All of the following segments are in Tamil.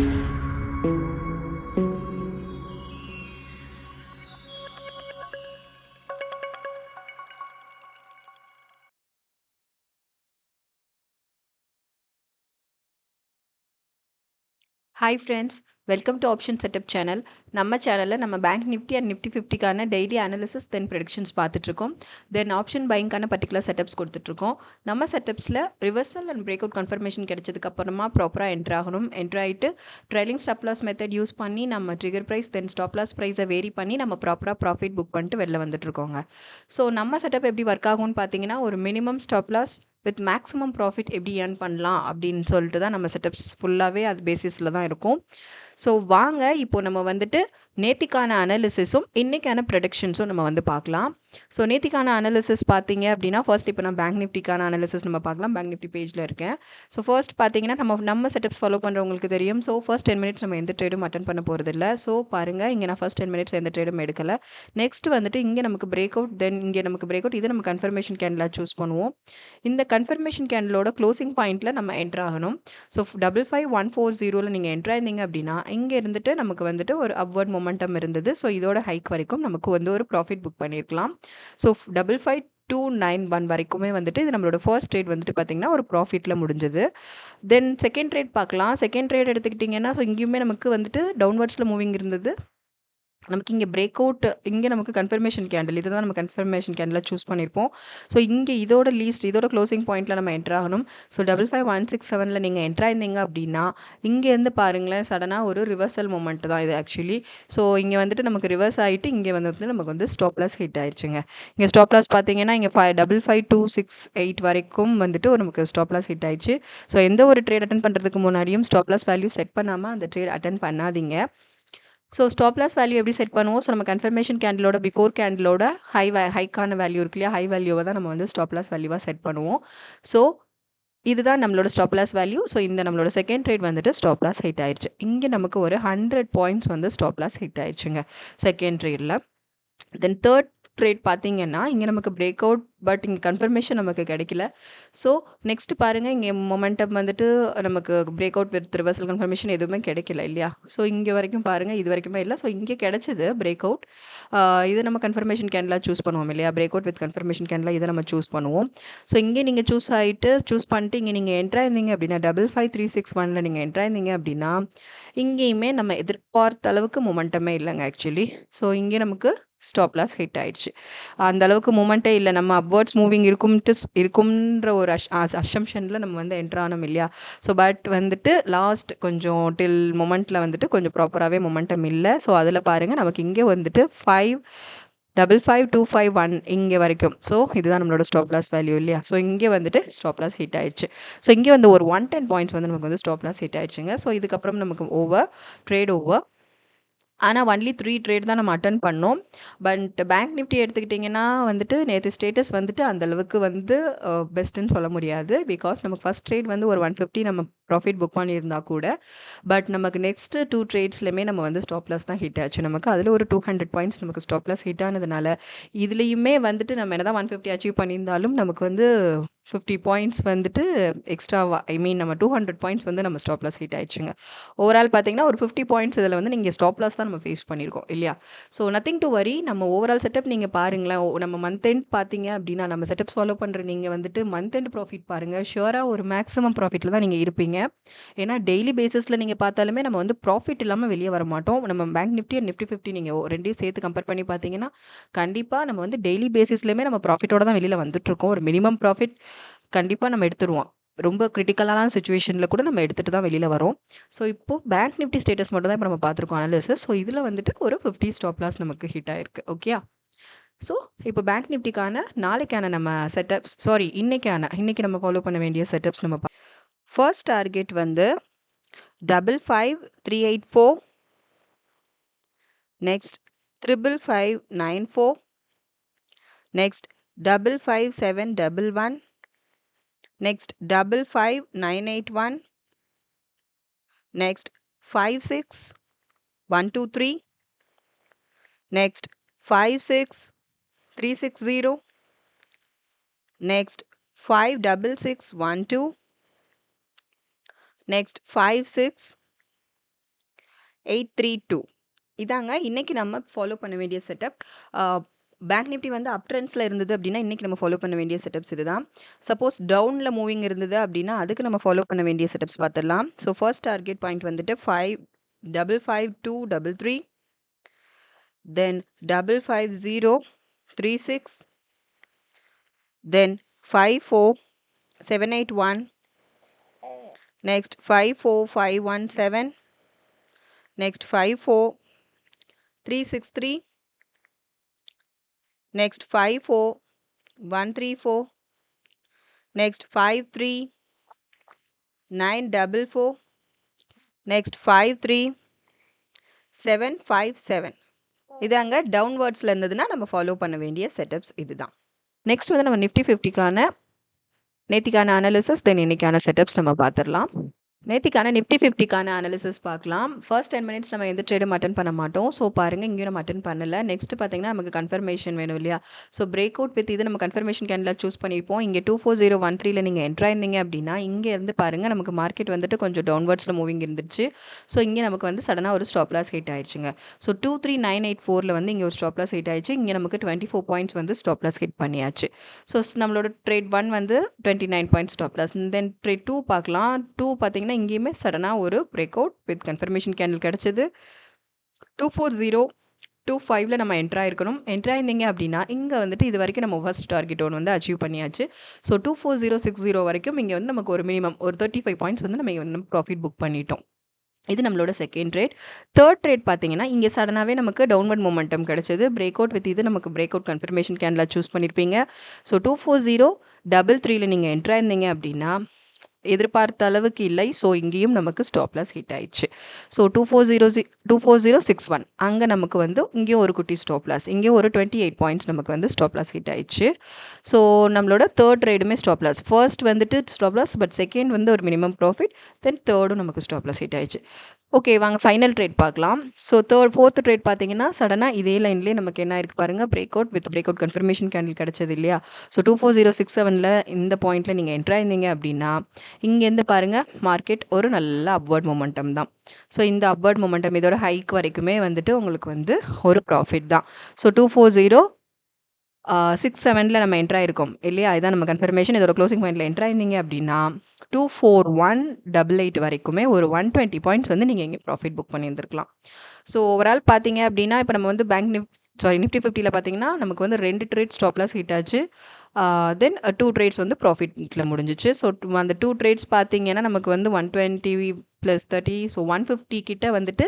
Hi friends, welcome to option setup channel. நம்ம சேனலில் நம்ம பேங்க் நிஃப்டி அண்ட் நிஃப்டி 50க்கான டெய்லி அனாலிசிஸ் தென் ப்ரெடிக்ஷன்ஸ் பார்த்துட்ருக்கோம். தென் ஆப்ஷன் பைங்கான பர்டிகுலர் செட்டப்ஸ் கொடுத்துட்ருக்கோம். நம்ம செட்டப்ஸில் reversal and break out confirmation கிடைச்சதுக்கப்புறமா ப்ராப்பராக என்ட்ரு ஆகணும். என்ட்ரு ஆகிட்டு trailing stop loss method use பண்ணி நம்ம trigger price then stop loss ப்ரைஸை வேரி பண்ணி நம்ம ப்ராப்பராக ப்ராஃபிட் புக் பண்ணிட்டு வெளில வந்துட்டுருக்கோங்க. ஸோ நம்ம செட்டப் எப்படி ஒர்க் ஆகும்னு பார்த்தீங்கன்னா, ஒரு minimum stop loss with maximum profit எப்படி ஏர்ன் பண்ணலாம் அப்படின்னு சொல்லிட்டு தான் நம்ம செட்டப்ஸ் ஃபுல்லாகவே அது பேசிஸில் தான் இருக்கும். ஸோ வாங்க இப்போ நம்ம வந்துட்டு நேத்திக்கான அனாலிசிஸும் இன்றைக்கான ப்ரெடிக்ஷன்ஸும் நம்ம வந்து பார்க்கலாம். ஸோ நேத்திக்கான அனாலிசிஸ் பார்த்தீங்க அப்படின்னா, ஃபர்ஸ்ட் இப்போ நான் பேங்க் நிஃப்டிக்கான அனாலிசிஸ் நம்ம பார்க்கலாம். பேங்க் நிஃப்டி பேஜில் இருக்கேன். ஸோ ஃபர்ஸ்ட் பார்த்தீங்கன்னா நம்ம செட்டப்ஸ் ஃபாலோ பண்ணுறவங்களுக்கு தெரியும். ஸோ ஃபர்ஸ்ட் 10 மினிட்ஸ் நம்ம எந்த ட்ரேடும் அட்டன் பண்ண போகிறதில்ல. ஸோ பாருங்கள், இங்கே நான் ஃபர்ஸ்ட் 10 மினிட்ஸ் எந்த ட்ரேடும் எடுக்கலை. நெக்ஸ்ட் வந்துட்டு இங்கே நமக்கு பிரேக் அவுட், தென் இங்கே நமக்கு பிரேக் அவுட், இது நம்ம கன்ஃபர்மேஷன் கேண்டிலாக சூஸ் பண்ணுவோம். இந்த கன்ஃபர்மேஷன் கேண்டிலோட க்ளோசிங் பாயிண்ட்டில் நம்ம என்ட்ரு ஆகணும். ஸோ 55140 நீங்கள் என்ட்ரு ஆயிருந்தீங்க அப்படின்னா, இங்கே இருந்துட்டு நமக்கு வந்துட்டு ஒரு அப்வர்ட் மொமெண்டம் இருந்தது. ஸோ இதோட ஹைக் வரைக்கும் நமக்கு வந்து ஒரு ப்ராஃபிட் புக் பண்ணியிருக்கலாம். ஸோ 55291 வரைக்குமே வந்துட்டு இது நம்மளோட ஃபர்ஸ்ட் ட்ரேட் வந்துட்டு பார்த்திங்கன்னா ஒரு ப்ராஃபிட்டில் முடிஞ்சது. தென் செகண்ட் ட்ரேட் பார்க்கலாம். செகண்ட் ட்ரேட் எடுத்துக்கிட்டிங்கன்னா, ஸோ இங்கேயுமே நமக்கு வந்துட்டு டவுன்வர்ட்ஸில் மூவிங் இருந்தது. நமக்கு இங்கே பிரேக் அவுட், இங்கே நமக்கு கன்ஃபர்மேஷன் கேண்டில், இதுதான் நம்ம கன்ஃபர்மேஷன் கேண்டிலாக சூஸ் பண்ணியிருப்போம். ஸோ இங்கே இதோட க்ளோசிங் பாயிண்ட்டில் நம்ம என்ட்ரு ஆகணும். ஸோ 55167 நீங்கள் என்ட்ரு ஆயிருந்தீங்க அப்படின்னா, இங்கேருந்து பாருங்களேன், சடனாக ஒரு ரிவர்சல் மொமெண்ட் தான் இது ஆக்சுவலி. ஸோ இங்கே வந்துட்டு நமக்கு ரிவர்ஸ் ஆகிட்டு இங்கே வந்து நமக்கு வந்து ஸ்டாப் லாஸ் ஹிட் ஆயிடுச்சுங்க. இங்கே ஸ்டாப் லாஸ் பார்த்தீங்கன்னா, இங்கே 55268 வரைக்கும் வந்துட்டு நமக்கு ஸ்டாப் லாஸ் ஹிட் ஆயிடுச்சு. ஸோ எந்த ஒரு ட்ரேட் அட்டன் பண்ணுறதுக்கு முன்னாடியும் ஸ்டாப் லாஸ் வேல்யூ செட் பண்ணாமல் அந்த ட்ரேட் அட்டன் பண்ணாதீங்க. ஸோ ஸ்டாப் லாஸ் வேல்யூ எப்படி செட் பண்ணுவோம்? ஸோ நம்ம கன்ஃபர்மேஷன் கேண்டிலோட பிஃபோர் கேண்டிலோட ஹைக்கான வேல்யூ இருக்கு இல்லையா, ஹை வேல்யூவை தான் நம்ம வந்து ஸ்டாப் லாஸ் வேல்யூவாக செட் பண்ணுவோம். ஸோ இதுதான் நம்மளோட ஸ்டாப் லாஸ் வேல்யூ. ஸோ இந்த நம்மளோட செகண்ட் ட்ரேட் வந்துட்டு ஸ்டாப் லாஸ் ஹிட் ஆயிடுச்சு. இங்கே நமக்கு ஒரு 100 பாயிண்ட்ஸ் வந்து ஸ்டாப் லாஸ் ஹிட் ஆயிடுச்சுங்க செகண்ட் ட்ரேடில். தென் தேர்ட் ட்ரேட் பார்த்தீங்கன்னா, இங்கே நமக்கு பிரேக் அவுட், பட் இங்கே கன்ஃபர்மேஷன் நமக்கு கிடைக்கல. ஸோ நெக்ஸ்ட் பாருங்கள், இங்கே மொமெண்டம் வந்துட்டு நமக்கு break out with reversal confirmation எதுவுமே கிடைக்கல இல்லையா. ஸோ இங்கே வரைக்கும் பாருங்கள், இது வரைக்குமே இல்லை. ஸோ இங்கே கிடைச்சது பிரேக் அவுட். இது நம்ம கன்ஃபர்மேஷன் கேண்டிலாக சூஸ் பண்ணுவோம் இல்லையா, பிரேக் அவுட் வித் கன்ஃபர்மேஷன் கேண்டிலாக இதை நம்ம சூஸ் பண்ணுவோம். ஸோ இங்கே நீங்கள் சூஸ் பண்ணிட்டு இங்கே நீங்கள் என்ட்ரு ஆயிருந்தீங்க அப்படின்னா 55361 நீங்கள் என்ட்ரு ஆயிருந்தீங்க அப்படின்னா, இங்கேயுமே நம்ம எதிர்பார்த்த அளவுக்கு மொமெண்டமே இல்லைங்க ஆக்சுவலி. ஸோ இங்கே நமக்கு ஸ்டாப் லாஸ் ஹிட் ஆயிடுச்சு. அந்த அளவுக்கு மூமெண்ட்டே இல்லை. நம்ம அப்வர்ட்ஸ் மூவிங் இருக்கும்ன்ற ஒரு அசம்ஷனில் நம்ம வந்து என்ட்ரு ஆனோம் இல்லையா. ஸோ பட் வந்துட்டு லாஸ்ட் கொஞ்சம் டில் மொமெண்ட்டில் வந்துட்டு கொஞ்சம் ப்ராப்பராகவே மொமெண்டம் இல்லை. ஸோ அதில் பாருங்கள், நமக்கு இங்கே வந்துட்டு 55251 இங்கே வரைக்கும். ஸோ இதுதான் நம்மளோட ஸ்டாப் லாஸ் வேல்யூ இல்லையா. ஸோ இங்கே வந்துட்டு ஸ்டாப் லாஸ் ஹிட் ஆயிடுச்சு. ஸோ இங்கே வந்து ஒரு 110 பாயிண்ட்ஸ் வந்து நமக்கு வந்து ஸ்டாப் லாஸ் ஹிட் ஆயிடுச்சுங்க. ஸோ இதுக்கப்புறம் நமக்கு ட்ரேட் ஓவர். ஆனால் ஒன்லி 3 ட்ரேட் தான் நம்ம அட்டன் பண்ணோம். பட் பேங்க் நிஃப்டி எடுத்துக்கிட்டிங்கன்னா வந்துட்டு நேற்று ஸ்டேட்டஸ் வந்துட்டு அந்தளவுக்கு வந்து பெஸ்ட்டுன்னு சொல்ல முடியாது. பிகாஸ் நமக்கு ஃபஸ்ட் ட்ரேட் வந்து ஒரு 150 நம்ம ப்ராஃபிட் புக் பண்ணியிருந்தா கூட, பட் நமக்கு நெக்ஸ்ட்டு 2 ட்ரேட்ஸ்லையுமே நம்ம வந்து ஸ்டாப் லாஸ் தான் ஹிட் ஆச்சு. நமக்கு அதில் ஒரு 200 பாயிண்ட்ஸ் நமக்கு ஸ்டாப் லாஸ் ஹிட் ஆனதுனால, இதுலேயுமே வந்துட்டு நம்ம என்ன தான் 150 அச்சீவ் பண்ணியிருந்தாலும் நமக்கு வந்து 50 பாயிண்ட்ஸ் வந்துட்டு எக்ஸ்ட்ராவா, நம்ம 200 பாயிண்ட்ஸ் வந்து நம்ம ஸ்டாப் லாஸ் ஹிட் ஆயிடுச்சுங்க. ஓவரால் பார்த்தீங்கன்னா ஒரு 50 பாயிண்ட்ஸ் இதில் வந்து நீங்கள் ஸ்டாப் லாஸ் தான் நம்ம ஃபேஸ் பண்ணியிருக்கோம் இல்லையா. ஸோ நத்திங் டு வரி. நம்ம ஓவரால் செட்டப் நீங்கள் பாருங்களேன். நம்ம மந்த் எண்ட் பார்த்தீங்க அப்படின்னா, நம்ம செட்டப்ஸ் ஃபாலோ பண்ணுற நீங்கள் வந்துட்டு மந்த் எண்ட் ப்ராஃபிட் பாருங்கள், ஷுவராக ஒரு மேக்ஸிமம் ப்ராஃபிட்டில் தான் நீங்கள் இருப்பீங்க. ஏன்னா டெய்லி பேசிஸில் நீங்கள் பார்த்தாலுமே நம்ம வந்து ப்ராஃபிட் இல்லாமல் வெளியே வர மாட்டோம். நம்ம பேங்க் நிஃப்டி அண்ட் நிஃப்டி 50 நீங்கள் ரெண்டையும் சேர்த்து கம்பேர் பண்ணி பார்த்தீங்கன்னா, கண்டிப்பாக நம்ம வந்து டெய்லி பேசிஸ்லையுமே நம்ம ப்ராஃபிட்டோட தான் வெளியில் வந்துட்டுருக்கோம். ஒரு மினிமம் ப்ராஃபிட் கண்டிப்பாக நம்ம எடுத்துருவோம். ரொம்ப கிரிட்டிக்கலான சிச்சுவேஷனில் கூட நம்ம எடுத்துகிட்டு தான் வெளியில் வரோம். ஸோ இப்போது பேங்க் நிஃப்டி ஸ்டேட்டஸ் மட்டும் தான் இப்போ நம்ம பார்த்துருக்கோம் அனாலிசிஸ். ஸோ இதில் வந்துட்டு ஒரு 50 ஸ்டாப் லாஸ் நமக்கு ஹிட் ஆயிருக்கு. ஓகே. ஸோ இப்போ பேங்க் நிஃப்டிக்கான நாளைக்கான நம்ம செட்டப்ஸ், இன்னைக்கு நம்ம ஃபாலோ பண்ண வேண்டிய செட்டப்ஸ் நம்ம ஃபர்ஸ்ட் டார்கெட் வந்து 55384, next 55594, next 55711, next 55981, next 56123, next 56360, next 56612, next 56111, 832 இதாங்க இன்னைக்கு நம்ம ஃபாலோ பண்ண வேண்டிய செட்டப். பேங்க் நிஃப்டி வந்து அப் ட்ரெண்ட்ஸில் இருந்தது அப்படின்னா இன்னைக்கு நம்ம ஃபாலோ பண்ண வேண்டிய செட்டப்ஸ் இதுதான். சப்போஸ் டவுனில் மூவிங் இருந்தது அப்படின்னா அதுக்கு நம்ம ஃபாலோ பண்ண வேண்டிய செட்டப்ஸ் பார்த்துடலாம். ஸோ ஃபர்ஸ்ட் டார்கெட் பாயிண்ட் வந்துட்டு 5555233, தென் 55036, தென் 54781, next 54517, next 54363, next 54134, next 53944, next 53757. இதாங்க டவுன்வர்ட்ஸில் இருந்ததுன்னா நம்ம ஃபாலோ பண்ண வேண்டிய செட்டப்ஸ் இதுதான். நெக்ஸ்ட் வந்து நம்ம நிஃப்டி 50க்கான நேத்திக்கான அனாலிசிஸ் தென் இன்னைக்கான செட்டப்ஸ் நம்ம பார்த்துடலாம். நேத்திக்கான நிஃப்டி 50க்கான அனாலிசிஸ் பார்க்கலாம். ஃபர்ஸ்ட் 10 மினிட்ஸ் நம்ம எந்த ட்ரேடும் அட்டன் பண்ண மாட்டோம். ஸோ பாருங்கள் இங்கேயும் நம்ம அட்டன் பண்ணல. நெக்ஸ்ட் பார்த்தீங்கன்னா நமக்கு கன்ஃபர்மேஷன் வேணும் இல்லையா? ஸோ பிரேக் அவுட் வித் இது நம்ம கன்ஃபர்மேஷன் கேண்டில் சூஸ் பண்ணியிருப்போம். இங்கே 24013 நீங்கள் என்ட்ரு ஆயிருந்தீங்க அப்படின்னா இங்கே இருந்து பாருங்கள் நமக்கு மார்க்கெட் வந்துட்டு கொஞ்சம் டவுன்வர்ட்ஸில் மூவிங் இருந்துச்சு. ஸோ இங்கே நமக்கு வந்து சடனாக ஒரு ஸ்டாப் லாஸ் ஹிட் ஆயிடுச்சுங்க. ஸோ 23984 வந்து இங்கே ஒரு ஸ்டாப் லாஸ் ஹிட் ஆயிடுச்சு. இங்கே நமக்கு 24 பாயிண்ட்ஸ் வந்து ஸ்டாப் லாஸ் ஹிட் பண்ணியாச்சு. ஸோ நம்மளோட ட்ரேட் 1 வந்து 29 பாயிண்ட் ஸ்டாப் லாஸ். தென் ட்ரேட் 2 பார்க்கலாம். 2 பார்த்தீங்கன்னா இங்கேயுமே சடனாக ஒரு break out with confirmation candle கிடச்சிது. 24025ல நம்ம என்ட்ரு ஆயிருக்கணும். என்ட்ரு ஆயிருந்தீங்க அப்படின்னா இங்கே வந்துட்டு இது வரைக்கும் நம்ம ஃபர்ஸ்ட் டார்கெட் ஒன்று வந்து அச்சீவ் பண்ணியாச்சு. ஸோ 24060 வரைக்கும் இங்கே வந்து நமக்கு ஒரு மினிமம் ஒரு 35 பாயிண்ட்ஸ் வந்து நம்ம வந்து ப்ராஃபிட் புக் பண்ணிட்டோம். இது நம்மளோட செகண்ட் ட்ரேட். தேர்ட் ட்ரேட் பார்த்தீங்கன்னா இங்கே சடனாகவே நமக்கு டவுன்வர்ட் மொமெண்டம் கிடச்சிது. பிரேக் அவுட் வித் இது நமக்கு break out confirmation candle choose பண்ணியிருப்பீங்க. ஸோ 24033ல நீங்கள் என்ட்ரு ஆயிருந்தீங்க அப்படின்னா எதிர்பார்த்த அளவுக்கு இல்லை. ஸோ இங்கேயும் நமக்கு ஸ்டாப் லாஸ் ஹிட் ஆயிடுச்சு. ஸோ 24061 அங்கே நமக்கு வந்து இங்கேயும் ஒரு குட்டி ஸ்டாப் லாஸ், இங்கேயும் ஒரு 28 பாயிண்ட்ஸ் நமக்கு வந்து ஸ்டாப் லாஸ் ஹிட் ஆயிடுச்சு. ஸோ நம்மளோட தேர்ட் ட்ரேடுமே ஸ்டாப் லாஸ். ஃபர்ஸ்ட் வந்துட்டு ஸ்டாப் லாஸ், பட் செகண்ட் வந்து ஒரு மினிமம் ப்ராஃபிட், தென் தேர்டும் நமக்கு ஸ்டாப் லாஸ் ஹிட் ஆயிடுச்சு. ஓகே, வாங்க ஃபைனல் ட்ரேட் பார்க்கலாம். ஸோ ஃபோர்த் ட்ரேட் பார்த்தீங்கன்னா சடனாக இதே லைன்லேயே நமக்கு என்ன ஆயிருக்கு பாருங்கள், break out with break out confirmation candle கிடச்சது இல்லையா? ஸோ 24067ல் இந்த பாயிண்ட்டில் நீங்கள் என்ட்ரு ஆயிருந்தீங்க அப்படின்னா இங்கேருந்து பாருங்கள் மார்க்கெட் ஒரு நல்ல அப்வர்ட் மொமெண்டம் தான். ஸோ இந்த அப்வர்ட் மொமெண்டம் இதோட ஹைக் வரைக்குமே வந்துட்டு உங்களுக்கு வந்து ஒரு ப்ராஃபிட் தான். ஸோ 24067ல் நம்ம என்ட்ரு ஆயிருக்கோம் இல்லையா? இதான் நம்ம கன்ஃபர்மேஷன். இதோட க்ளோசிங் பாயிண்ட்டில் என்ட்ரு ஆயிருந்தீங்க அப்படின்னா 24188 வரைக்குமே ஒரு 120 பாயிண்ட்ஸ் வந்து நீங்கள் இங்கே ப்ராஃபிட் புக் பண்ணியிருந்துருக்கலாம். ஸோ ஓவரால் பார்த்தீங்க அப்படின்னா இப்போ நம்ம வந்து நிஃப்டி 50ல பார்த்தீங்கன்னா நமக்கு வந்து 2 ட்ரேட் ஸ்டாப் லாஸ் ஹிட் ஆச்சு. தென் 2 ட்ரேட்ஸ் வந்து ப்ராஃபிட்டில் முடிஞ்சிச்சு. ஸோ அந்த 2 ட்ரேட்ஸ் பார்த்தீங்கன்னா நமக்கு வந்து 120 + 30, ஸோ 150 கிட்ட வந்துட்டு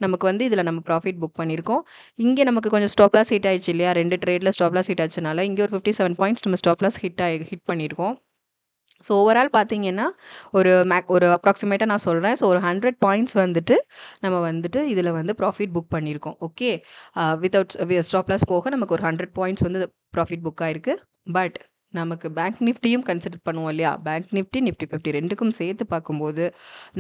நமக்கு வந்து இதில் நம்ம ப்ராஃபிட் புக் பண்ணியிருக்கோம். இங்கே நமக்கு கொஞ்சம் ஸ்டாப் லாஸ் ஹிட் ஆயிடுச்சு இல்லையா? 2 ட்ரேடில் ஸ்டாப் லாஸ் ஹிட் ஆச்சுனால இங்கே ஒரு 57 பாயிண்ட்ஸ் நம்ம ஸ்டாப் லாஸ் ஹிட் பண்ணியிருக்கோம். ஸோ ஓவரால் பார்த்தீங்கன்னா ஒரு அப்ராக்சிமேட்டாக நான் சொல்கிறேன். ஸோ ஒரு 100 பாயிண்ட்ஸ் வந்துட்டு நம்ம வந்துட்டு இதில் வந்து ப்ராஃபிட் புக் பண்ணியிருக்கோம். ஓகே, வித்தவுட் ஸ்டாப் லாஸ் போக நமக்கு ஒரு 100 பாயிண்ட்ஸ் வந்து ப்ராஃபிட் புக் ஆயிருக்கு. பட் நமக்கு பேங்க் நிஃப்டியும் கன்சிடர் பண்ணுவோம் இல்லையா? பேங்க் நிஃப்டி, நிஃப்டி 50 ரெண்டுக்கும் சேர்த்து பார்க்கும்போது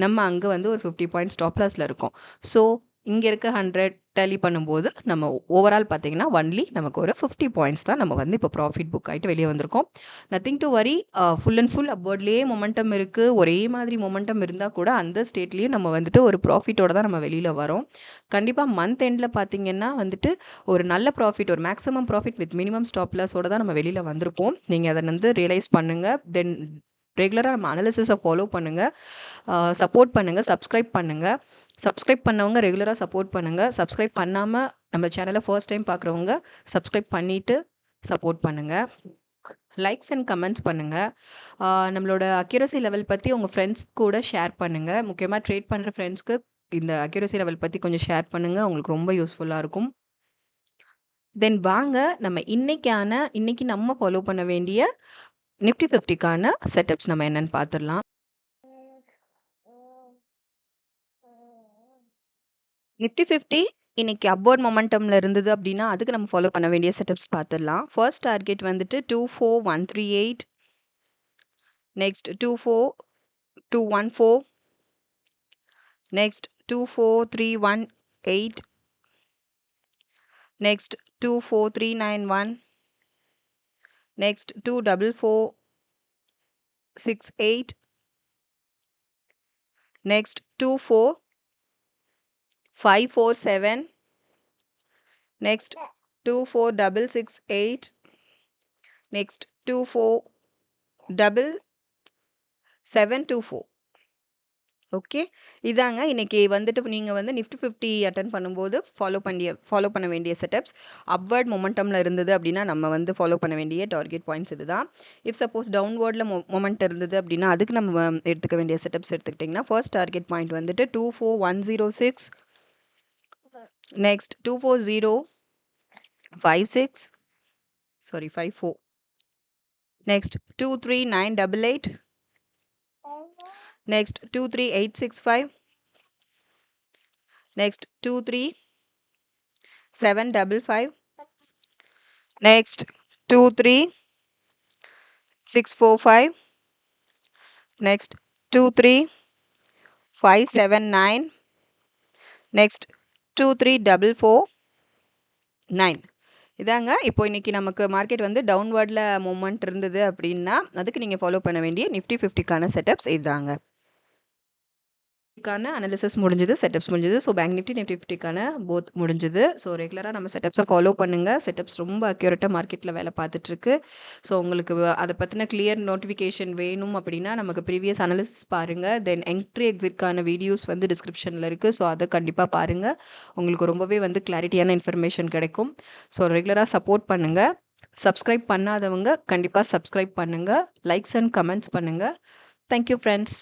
நம்ம அங்கே வந்து ஒரு 50 பாயிண்ட் ஸ்டாப் லாஸில் இருக்கோம். ஸோ இங்கே இருக்க 100 டேலி பண்ணும்போது நம்ம ஓவரால் பார்த்தீங்கன்னா ஒன்லி நமக்கு ஒரு 50 பாயிண்ட்ஸ் தான் நம்ம வந்து இப்போ ப்ராஃபிட் புக் ஆகிட்டு வெளியே வந்திருக்கோம். Nothing to worry. Full and full அப்வர்ட்லேயே மொமெண்டம் இருக்குது. ஒரே மாதிரி மொமெண்டம் இருந்தால் கூட அந்த ஸ்டேட்லேயும் நம்ம வந்துட்டு ஒரு ப்ராஃபிட்டோட தான் நம்ம வெளியில் வரோம். கண்டிப்பாக மந்த் எண்டில் பார்த்தீங்கன்னா வந்துட்டு ஒரு நல்ல ப்ராஃபிட், ஒரு maximum profit with minimum stop லாஸோட தான் நம்ம வெளியில் வந்திருப்போம். நீங்கள் அதை வந்து ரியலைஸ் பண்ணுங்கள். தென் ரெகுலராக நம்ம அனாலிசிஸை ஃபாலோ பண்ணுங்கள், சப்போர்ட் பண்ணுங்கள், சப்ஸ்கிரைப் பண்ணுங்கள். சப்ஸ்கிரைப் பண்ணவங்க ரெகுலராக சப்போர்ட் பண்ணுங்கள். சப்ஸ்கிரைப் பண்ணாமல் நம்ம சேனலை ஃபர்ஸ்ட் டைம் பார்க்குறவங்க சப்ஸ்கிரைப் பண்ணிவிட்டு சப்போர்ட் பண்ணுங்கள். லைக்ஸ் அண்ட் கமெண்ட்ஸ் பண்ணுங்கள். நம்மளோட அக்யூரசி லெவல் பற்றி உங்கள் ஃப்ரெண்ட்ஸ் கூட ஷேர் பண்ணுங்கள். முக்கியமாக ட்ரேட் பண்ணுற ஃப்ரெண்ட்ஸ்க்கு இந்த அக்யூரசி லெவல் பற்றி கொஞ்சம் ஷேர் பண்ணுங்கள். உங்களுக்கு ரொம்ப யூஸ்ஃபுல்லாக இருக்கும். தென் வாங்க நம்ம இன்னைக்கு நம்ம ஃபாலோ பண்ண வேண்டிய நிஃப்டி 50க்கான செட்டப்ஸ் நம்ம என்னன்னு பார்த்துடலாம். நிஃப்டி 50 இன்னைக்கு அப்வர்ட் மொமெண்டம்ல இருந்தது அப்படின்னா அதுக்கு நம்ம ஃபாலோ பண்ண வேண்டிய செட்டப்ஸ் பார்த்துடலாம். ஃபர்ஸ்ட் டார்கெட் வந்துட்டு 24138, next 24214, next 24318, next 24391, next 24468, next 24 547, next 24668, next 24724. Okay. இதாங்க இன்னைக்கு வந்துட்டு நீங்க வந்து நிஃப்டி 50 அட்டெண்ட் பண்ணும்போது ஃபாலோ பண்ண வேண்டிய செட்டப்ஸ். அப்வர்ட் மொமெண்டம்ல இருந்தது அப்படின்னா நம்ம வந்து ஃபாலோ பண்ண வேண்டிய டார்கெட் பாயிண்ட்ஸ் இதுதான். இஃப் சப்போஸ் டவுன்வர்ட்ல மொமெண்ட் இருந்தது அப்படின்னா அதுக்கு நம்ம எடுத்துக்க வேண்டிய செட்டப்ஸ் எடுத்துக்கிட்டிங்கன்னா ஃபர்ஸ்ட் டார்கெட் பாயிண்ட் வந்துட்டு 24106, next 24056, 54, next 23988, next 23865, next 23755, next 23645, next 23579, next 23449. இதாங்க இப்போ இன்னைக்கு நமக்கு மார்க்கெட் வந்து டவுன்வர்டில் மூமெண்ட் இருந்தது அப்படின்னா அதுக்கு நீங்கள் ஃபாலோ பண்ண வேண்டிய நிஃப்டி 50க்கான செட்டப்ஸ் இதுதாங்க. அனாலிசிஸ் முடிஞ்சது, செட்டப்ஸ் முடிஞ்சது. ஸோ பேங்க் நிஃப்டி 50க்கான போத் முடிஞ்சது. ஸோ ரெகுலராக நம்ம செட்டப்ஸை ஃபாலோ பண்ணுங்கள். செட்டப்ஸ் ரொம்ப அக்யூரேட்டாக மார்க்கெட்டில் வேலை பார்த்துட்ருக்கு. ஸோ உங்களுக்கு அதை பற்றின கிளியர் நோட்டிஃபிகேஷன் வேணும் அப்படின்னா நமக்கு ப்ரீவியஸ் அனாலிசிஸ் பாருங்கள். தென் என்ட்ரி எக்ஸிட்கான வீடியோஸ் வந்து டிஸ்கிரிப்ஷனில் இருக்குது. ஸோ அதை கண்டிப்பாக பாருங்கள். உங்களுக்கு ரொம்பவே வந்து கிளாரிட்டியான இன்ஃபர்மேஷன் கிடைக்கும். ஸோ ரெகுலராக சப்போர்ட் பண்ணுங்கள். சப்ஸ்கிரைப் பண்ணாதவங்க கண்டிப்பாக சப்ஸ்கிரைப் பண்ணுங்கள். லைக்ஸ் அண்ட் கமெண்ட்ஸ் பண்ணுங்கள். Thank you friends.